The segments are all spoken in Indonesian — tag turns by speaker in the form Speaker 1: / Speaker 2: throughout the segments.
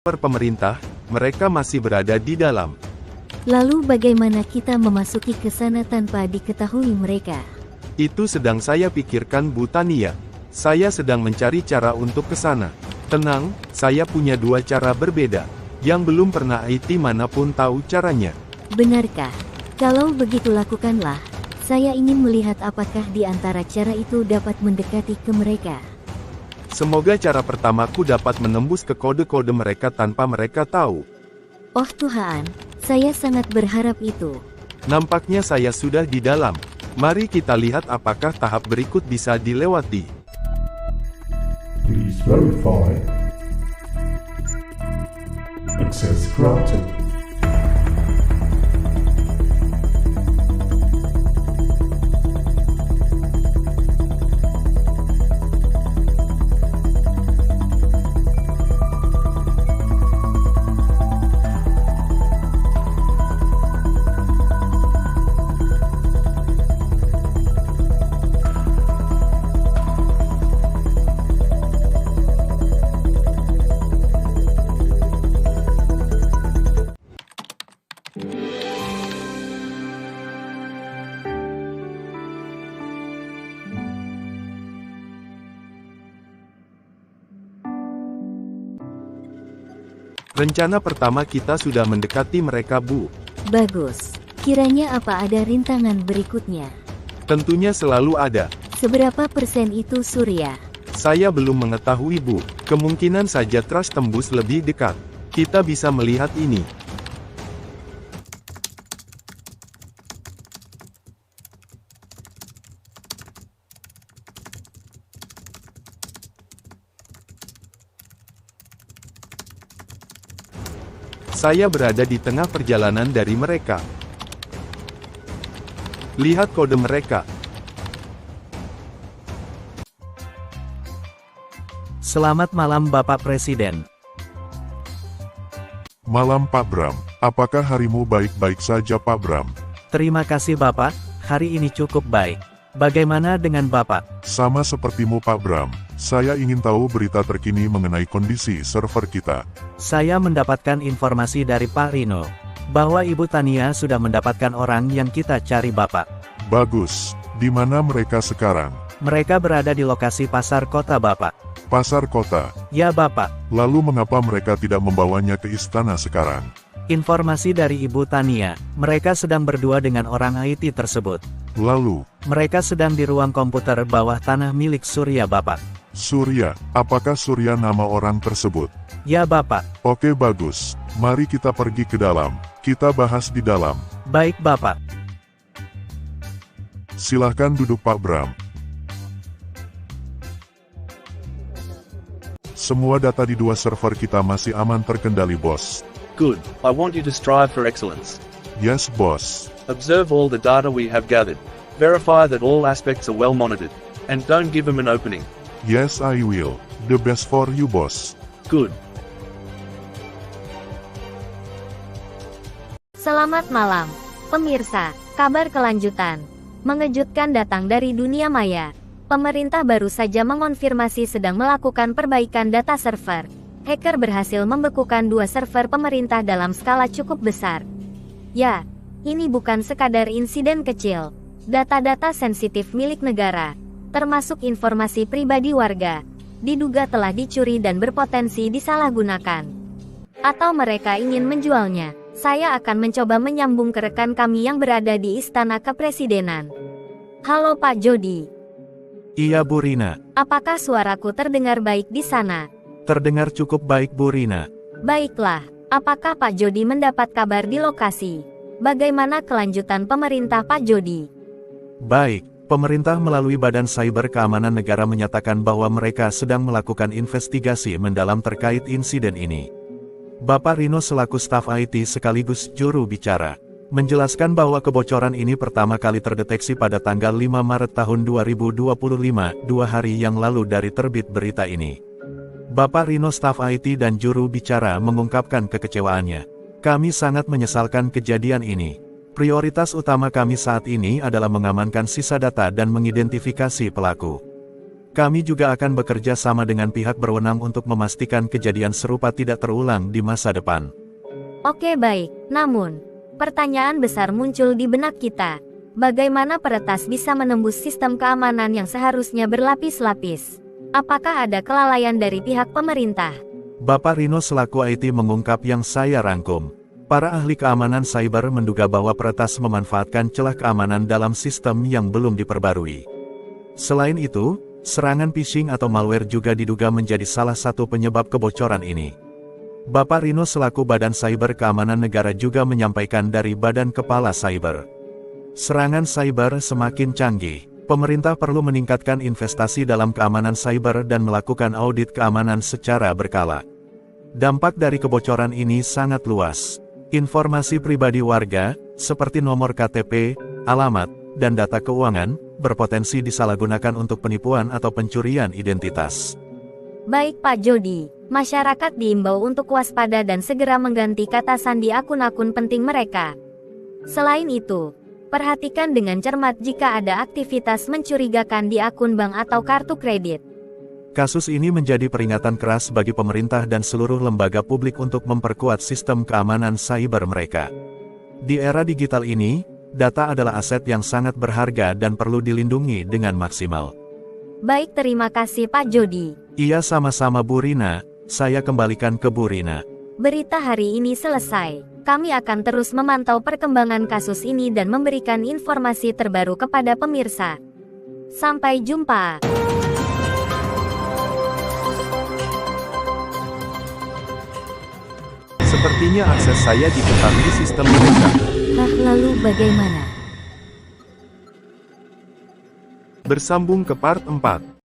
Speaker 1: server pemerintah, mereka masih berada di dalam.
Speaker 2: Lalu bagaimana kita memasuki ke sana tanpa diketahui mereka?
Speaker 1: Itu sedang saya pikirkan Bu Tania. Saya sedang mencari cara untuk ke sana. Tenang, saya punya dua cara berbeda. Yang belum pernah IT manapun tahu caranya.
Speaker 2: Benarkah? Kalau begitu lakukanlah. Saya ingin melihat apakah di antara cara itu dapat mendekati ke mereka.
Speaker 1: Semoga cara pertamaku dapat menembus ke kode-kode mereka tanpa mereka tahu.
Speaker 2: Oh Tuhan, saya sangat berharap itu.
Speaker 1: Nampaknya saya sudah di dalam. Mari kita lihat apakah tahap berikut bisa dilewati.
Speaker 3: Please verify. Access granted.
Speaker 1: Rencana pertama kita sudah mendekati mereka, Bu.
Speaker 2: Bagus. Kiranya apa ada rintangan berikutnya?
Speaker 1: Tentunya selalu ada.
Speaker 2: Seberapa persen itu Surya?
Speaker 1: Saya belum mengetahui, Bu. Kemungkinan saja trust tembus lebih dekat. Kita bisa melihat ini. Saya berada di tengah perjalanan dari mereka. Lihat kode mereka.
Speaker 4: Selamat malam Bapak Presiden.
Speaker 3: Malam Pak Bram. Apakah harimu baik-baik saja Pak Bram?
Speaker 4: Terima kasih Bapak, hari ini cukup baik. Bagaimana dengan Bapak?
Speaker 3: Sama sepertimu Pak Bram. Saya ingin tahu berita terkini mengenai kondisi server kita.
Speaker 4: Saya mendapatkan informasi dari Pak Rino, bahwa Ibu Tania sudah mendapatkan orang yang kita cari Bapak.
Speaker 3: Bagus. Di mana mereka sekarang?
Speaker 4: Mereka berada di lokasi pasar kota Bapak.
Speaker 3: Pasar kota.
Speaker 4: Ya Bapak.
Speaker 3: Lalu mengapa mereka tidak membawanya ke istana sekarang?
Speaker 4: Informasi dari Ibu Tania, mereka sedang berdua dengan orang IT tersebut.
Speaker 3: Lalu,
Speaker 4: Mereka sedang di ruang komputer bawah tanah milik Surya Bapak.
Speaker 3: Surya. Apakah Surya nama orang tersebut?
Speaker 4: Ya Bapak.
Speaker 3: Oke bagus. Mari kita pergi ke dalam. Kita bahas di dalam.
Speaker 4: Baik Bapak.
Speaker 3: Silahkan duduk Pak Bram. Semua data di dua server kita masih aman terkendali bos.
Speaker 5: Good. I want you to strive for excellence.
Speaker 3: Yes bos.
Speaker 5: Observe all the data we have gathered. Verify that all aspects are well monitored. And don't give them an opening.
Speaker 3: Yes I will. The best for you bos.
Speaker 5: Good.
Speaker 2: Selamat malam, pemirsa. Kabar kelanjutan mengejutkan datang dari dunia maya. Pemerintah baru saja mengonfirmasi sedang melakukan perbaikan data server. Hacker berhasil membekukan dua server pemerintah dalam skala cukup besar. Ya, ini bukan sekadar insiden kecil. Data-data sensitif milik negara, termasuk informasi pribadi warga, diduga telah dicuri dan berpotensi disalahgunakan. Atau mereka ingin menjualnya. Saya akan mencoba menyambung ke rekan kami yang berada di Istana Kepresidenan. Halo Pak Jody.
Speaker 4: Iya Bu Rina.
Speaker 2: Apakah suaraku terdengar baik di sana?
Speaker 4: Terdengar cukup baik Bu Rina.
Speaker 2: Baiklah, apakah Pak Jody mendapat kabar di lokasi? Bagaimana kelanjutan pemerintah Pak Jody?
Speaker 4: Baik, pemerintah melalui Badan Cyber Keamanan Negara menyatakan bahwa mereka sedang melakukan investigasi mendalam terkait insiden ini. Bapak Rino selaku staf IT sekaligus juru bicara, menjelaskan bahwa kebocoran ini pertama kali terdeteksi pada tanggal 5 Maret tahun 2025, 2 hari yang lalu dari terbit berita ini. Bapak Rino staf IT dan juru bicara mengungkapkan kekecewaannya. Kami sangat menyesalkan kejadian ini. Prioritas utama kami saat ini adalah mengamankan sisa data dan mengidentifikasi pelaku. Kami juga akan bekerja sama dengan pihak berwenang untuk memastikan kejadian serupa tidak terulang di masa depan.
Speaker 2: Oke baik, namun, pertanyaan besar muncul di benak kita. Bagaimana peretas bisa menembus sistem keamanan yang seharusnya berlapis-lapis? Apakah ada kelalaian dari pihak pemerintah?
Speaker 4: Bapak Rino selaku IT mengungkap yang saya rangkum. Para ahli keamanan cyber menduga bahwa peretas memanfaatkan celah keamanan dalam sistem yang belum diperbarui. Selain itu, serangan phishing atau malware juga diduga menjadi salah satu penyebab kebocoran ini. Bapak Rino selaku Badan Cyber Keamanan Negara juga menyampaikan dari Badan Kepala Cyber. Serangan cyber semakin canggih. Pemerintah perlu meningkatkan investasi dalam keamanan cyber dan melakukan audit keamanan secara berkala. Dampak dari kebocoran ini sangat luas. Informasi pribadi warga, seperti nomor KTP, alamat, dan data keuangan, berpotensi disalahgunakan untuk penipuan atau pencurian identitas.
Speaker 2: Baik Pak Jody, masyarakat diimbau untuk waspada dan segera mengganti kata sandi akun-akun penting mereka. Selain itu, perhatikan dengan cermat jika ada aktivitas mencurigakan di akun bank atau kartu kredit.
Speaker 4: Kasus ini menjadi peringatan keras bagi pemerintah dan seluruh lembaga publik untuk memperkuat sistem keamanan cyber mereka. Di era digital ini, data adalah aset yang sangat berharga dan perlu dilindungi dengan maksimal.
Speaker 2: Baik, terima kasih Pak Jody.
Speaker 4: Iya sama-sama Bu Rina, saya kembalikan ke Bu Rina.
Speaker 2: Berita hari ini selesai. Kami akan terus memantau perkembangan kasus ini dan memberikan informasi terbaru kepada pemirsa. Sampai jumpa.
Speaker 1: Sepertinya akses saya diketahui sistem mereka.
Speaker 2: Lalu bagaimana?
Speaker 1: Bersambung ke part 4.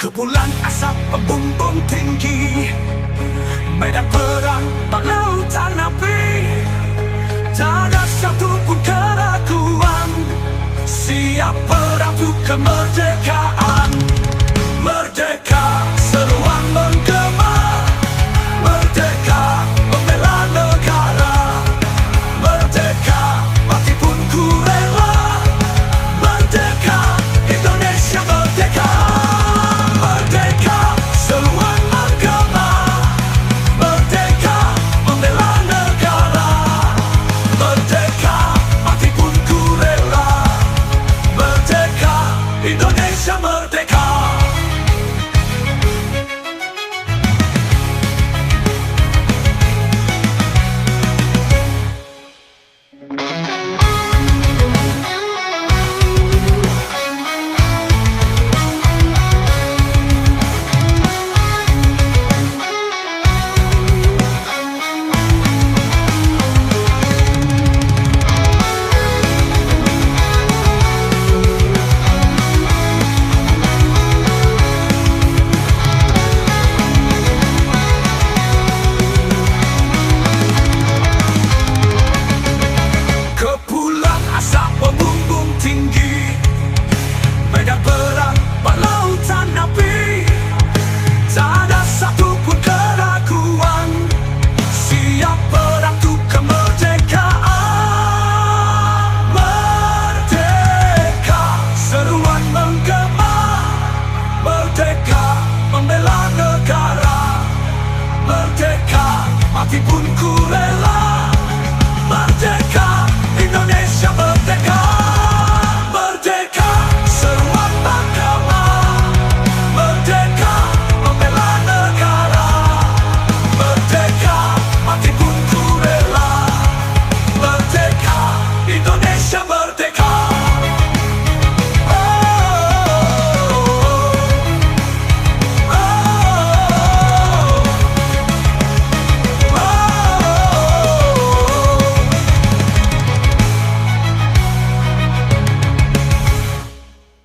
Speaker 6: Kepulan asap membumbung tinggi, medan perang bak lautan api. Tak ada satu pun keraguan, siap perang untuk kemerdekaan.